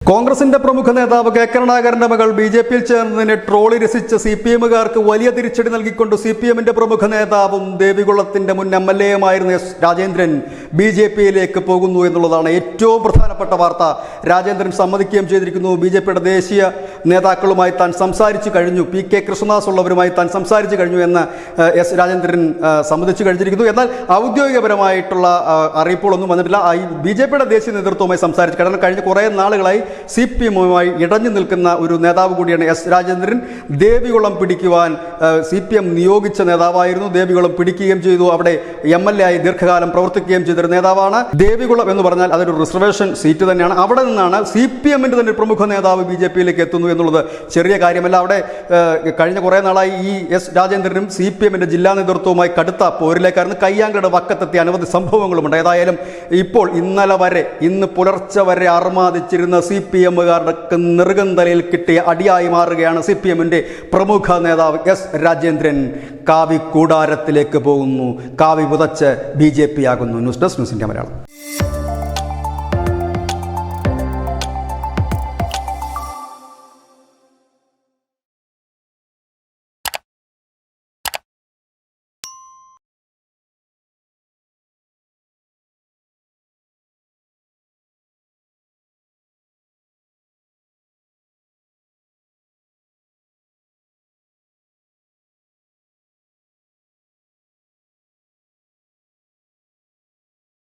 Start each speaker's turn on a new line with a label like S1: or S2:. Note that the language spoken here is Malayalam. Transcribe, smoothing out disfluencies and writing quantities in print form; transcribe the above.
S1: കോൺഗ്രസിന്റെ പ്രമുഖ നേതാവ് കെ കരുണാകരന്റെ മകൾ ബി.ജെ.പിയിൽ ചേർന്നതിനെ ട്രോളി രസിച്ച CPM-കാർക്ക് വലിയ തിരിച്ചടി നൽകിക്കൊണ്ട് CPM-ന്റെ പ്രമുഖ നേതാവും ദേവികുളത്തിന്റെ മുൻ MLA-യുമായിരുന്ന എസ് രാജേന്ദ്രൻ ബി.ജെ.പിയിലേക്ക് പോകുന്നു എന്നുള്ളതാണ് ഏറ്റവും പ്രധാനപ്പെട്ട വാർത്ത. രാജേന്ദ്രൻ സമ്മതിക്കുകയും ചെയ്തിരിക്കുന്നു. ബി.ജെ.പിയുടെ ദേശീയ നേതാക്കളുമായി താൻ സംസാരിച്ചു കഴിഞ്ഞു, PK കൃഷ്ണദാസ് ഉള്ളവരുമായി താൻ സംസാരിച്ചു കഴിഞ്ഞു എന്ന് എസ് രാജേന്ദ്രൻ സമ്മതിച്ചു കഴിഞ്ഞിരിക്കുന്നു. എന്നാൽ ഔദ്യോഗികപരമായിട്ടുള്ള അറിയിപ്പുകളൊന്നും വന്നിട്ടില്ല. ബി.ജെ.പിയുടെ ദേശീയ നേതൃത്വവുമായി സംസാരിച്ചു. കാരണം കഴിഞ്ഞ കുറേ നാളുകളായി CPM-യുമായി ഇടഞ്ഞു നിൽക്കുന്ന ഒരു നേതാവ് കൂടിയാണ് എസ് രാജേന്ദ്രൻ. ദേവികുളം പിടിക്കുവാൻ CPM നിയോഗിച്ച നേതാവായിരുന്നു. ദേവികുളം പിടിക്കുകയും ചെയ്തു. അവിടെ MLA ആയി ദീർഘകാലം പ്രവർത്തിക്കുകയും ചെയ്തൊരു നേതാവാണ്. ദേവികുളം എന്ന് പറഞ്ഞാൽ അതൊരു റിസർവേഷൻ സീറ്റ് തന്നെയാണ്. അവിടെ നിന്നാണ് CPM-ന്റെ തന്നെ പ്രമുഖ നേതാവ് ബി.ജെ.പിയിലേക്ക് എത്തുന്നു എന്നുള്ളത് ചെറിയ കാര്യമല്ല. അവിടെ കഴിഞ്ഞ കുറേ നാളായി ഈ എസ് രാജേന്ദ്രനും CPM-ന്റെ ജില്ലാ നേതൃത്വവുമായി കടുത്ത പോരിലേക്കായിരുന്നു. കയ്യാങ്കളുടെ വക്കത്തെത്തിയ അനവധി സംഭവങ്ങളുമുണ്ട്. ഏതായാലും ഇപ്പോൾ ഇന്ന് പുലർച്ചെ വരെ അർമാദിച്ചിരുന്ന CPM-കാർക്ക് നെറുകന്തലയിൽ കിട്ടിയ അടിയായി മാറുകയാണ് CPM-ന്റെ പ്രമുഖ നേതാവ് എസ് രാജേന്ദ്രൻ. കാവി കൂടാരത്തിലേക്ക് പോകുന്നു. കാവി പുതച്ച് BJP ആകുന്നു. News desk news India Malayalam.